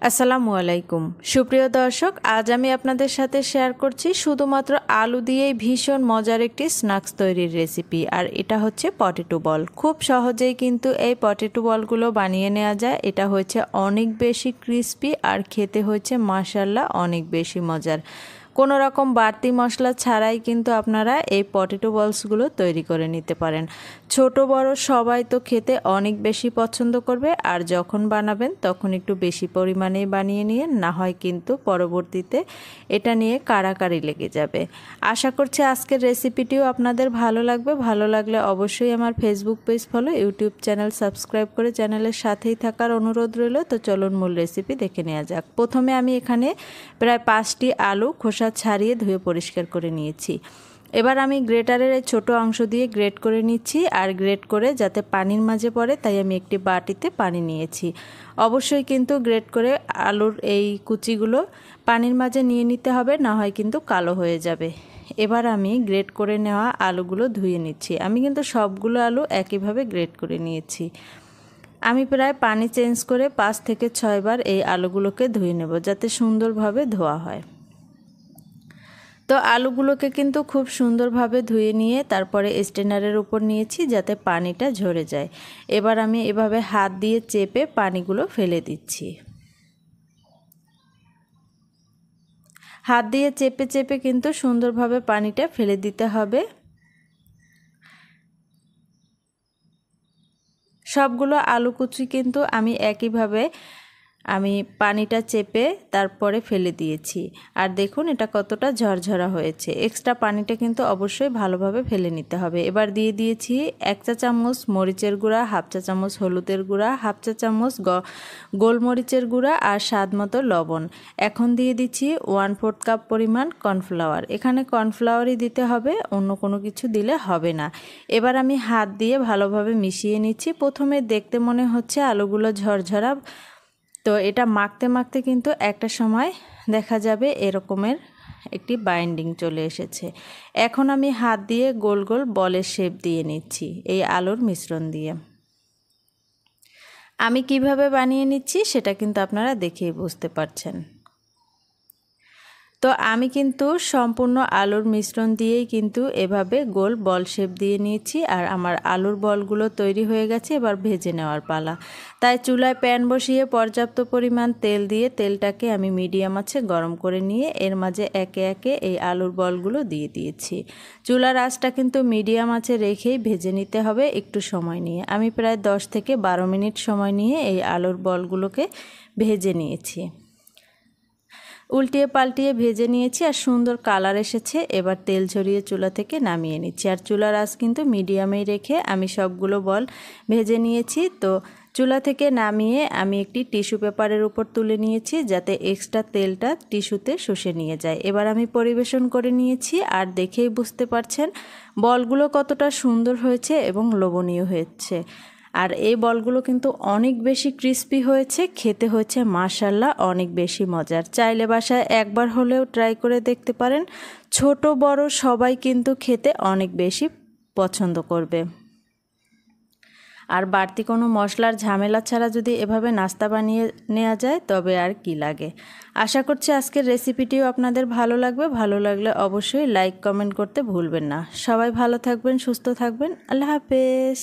আসসালামু আলাইকুম সুপ্রিয় দর্শক, আজ আমি আপনাদের সাথে শেয়ার করছি শুধুমাত্র আলু দিয়েই ভীষণ মজার একটি স্ন্যাক্স তৈরির রেসিপি। আর এটা হচ্ছে পটেটো বল। খুব সহজেই কিন্তু এই পটেটো বলগুলো বানিয়ে নেওয়া যায়। এটা হচ্ছে অনেক বেশি ক্রিস্পি আর খেতে হচ্ছে মাশাআল্লাহ অনেক বেশি মজার। কোনো রকম বাড়তি মশলা ছাড়াই কিন্তু আপনারা এই পটেটো বলসগুলো তৈরি করে নিতে পারেন। ছোট বড় সবাই তো খেতে অনেক বেশি পছন্দ করবে। আর যখন বানাবেন তখন একটু বেশি পরিমাণে বানিয়ে নিয়ে, না হয় কিন্তু পরবর্তীতে এটা নিয়ে কাড়াকাড়ি লেগে যাবে। আশা করছি আজকের রেসিপিটিও আপনাদের ভালো লাগবে। ভালো লাগলে অবশ্যই আমার Facebook page follow, YouTube channel subscribe করে চ্যানেলের সাথেই থাকার অনুরোধ রইল। তো চলুন মূল রেসিপি দেখে নেওয়া যাক। প্রথমে আমি এখানে প্রায় 5টি আলু খোসা ছাড়িয়ে ধুয়ে পরিষ্কার করে নিয়েছি। এবার আমি গ্রেটারের এই ছোটো অংশ দিয়ে গ্রেট করে নিচ্ছি। আর গ্রেট করে যাতে পানির মাঝে পড়ে তাই আমি একটি বাটিতে পানি নিয়েছি। অবশ্যই কিন্তু গ্রেট করে আলুর এই কুচিগুলো পানির মাঝে নিয়ে নিতে হবে, না হয় কিন্তু কালো হয়ে যাবে। এবার আমি গ্রেট করে নেওয়া আলুগুলো ধুয়ে নিচ্ছি। আমি কিন্তু সবগুলো আলু একইভাবে গ্রেট করে নিয়েছি। আমি প্রায় পানি চেঞ্জ করে 5 থেকে 6 বার এই আলুগুলোকে ধুয়ে নেব, যাতে সুন্দরভাবে ধোয়া হয়। তো আলুগুলোকে কিন্তু খুব সুন্দরভাবে ধুয়ে নিয়ে তারপরে স্ট্রেনারের উপর নিয়েছি, যাতে পানিটা ঝরে যায়। এবার আমি এভাবে হাত দিয়ে চেপে পানিগুলো ফেলে দিচ্ছি। হাত দিয়ে চেপে চেপে কিন্তু সুন্দরভাবে পানিটা ফেলে দিতে হবে। সবগুলো আলু কুচি কিন্তু আমি একইভাবে পানিটা চেপে তারপরে ফেলে দিয়েছি। আর দেখুন এটা কতটা ঝরঝরা হয়েছে। এক্সট্রা পানিটা কিন্তু অবশ্যই ভালোভাবে ফেলে নিতে হবে। এবার দিয়ে দিয়েছি 1 চা চামচ মরিচের গুঁড়া, 1/2 চা চামচ হলুদের গুঁড়া, 1/2 চা চামচ গোলমরিচের গুঁড়া আর স্বাদ মতো লবণ। এখন দিয়ে দিচ্ছি 1/4 কাপ পরিমাণ কর্নফ্লাওয়ার। এখানে কর্নফ্লাওয়ারই দিতে হবে, অন্য কোনো কিছু দিলে হবে না। এবার আমি হাত দিয়ে ভালোভাবে মিশিয়ে নিচ্ছি। প্রথমে দেখতে মনে হচ্ছে আলুগুলো ঝরঝরা, তো এটা মাখতে মাখতে কিন্তু একটা সময় দেখা যাবে এরকমের একটি বাইন্ডিং চলে এসেছে। এখন আমি হাত দিয়ে গোল গোল বলের শেপ দিয়ে নিচ্ছি এই আলুর মিশ্রণ দিয়ে। আমি কিভাবে বানিয়ে নিচ্ছি সেটা কিন্তু আপনারা দেখেই বুঝতে পারছেন। তো আমি কিন্তু সম্পূর্ণ আলুর মিশ্রণ দিয়েই কিন্তু এভাবে গোল বল শেপ দিয়ে নিয়েছি। আর আমার আলুর বলগুলো তৈরি হয়ে গেছে, এবার ভেজে নেওয়ার পালা। তাই চুলায় প্যান বসিয়ে পর্যাপ্ত পরিমাণ তেল দিয়ে তেলটাকে আমি মিডিয়াম আঁচে গরম করে নিয়ে এর মাঝে একে একে এই আলুর বলগুলো দিয়ে দিয়েছি। চুলার আঁচটা কিন্তু মিডিয়াম আঁচে রেখেই ভেজে নিতে হবে একটু সময় নিয়ে। আমি প্রায় 10 থেকে 12 মিনিট সময় নিয়ে এই আলুর বলগুলোকে ভেজে নিয়েছি। উল্টিয়ে পাল্টিয়ে ভেজে নিয়েছি আর সুন্দর কালার এসেছে। এবার তেল ঝরিয়ে চুলা থেকে নামিয়ে নিচ্ছি। আর চুলার আঁচ কিন্তু মিডিয়ামেই রেখে আমি সবগুলো বল ভেজে নিয়েছি। তো চুলা থেকে নামিয়ে আমি একটি টিস্যু পেপারের উপর তুলে নিয়েছি, যাতে এক্সট্রা তেলটা টিস্যুতে শুষে নিয়ে যায়। এবার আমি পরিবেশন করে নিয়েছি। আর দেখেই বুঝতে পারছেন বলগুলো কতটা সুন্দর হয়েছে এবং লোভনীয় হয়েছে। আর এই বলগুলো কিন্তু অনেক বেশি ক্রিস্পি হয়েছে, খেতে হয়েছে মাশাআল্লাহ অনেক বেশি মজার। চাইলে বাসায় একবার হলেও ট্রাই করে দেখতে পারেন। ছোট বড় সবাই কিন্তু খেতে অনেক বেশি পছন্দ করবে। আর বাড়তি কোনো মশলার ঝামেলা ছাড়া যদি এভাবে নাস্তা বানিয়ে নেওয়া যায় তবে আর কি লাগে। আশা করছি আজকের রেসিপিটিও আপনাদের ভালো লাগবে। ভালো লাগলে অবশ্যই লাইক কমেন্ট করতে ভুলবেন না। সবাই ভালো থাকবেন, সুস্থ থাকবেন। আল্লাহ হাফেজ।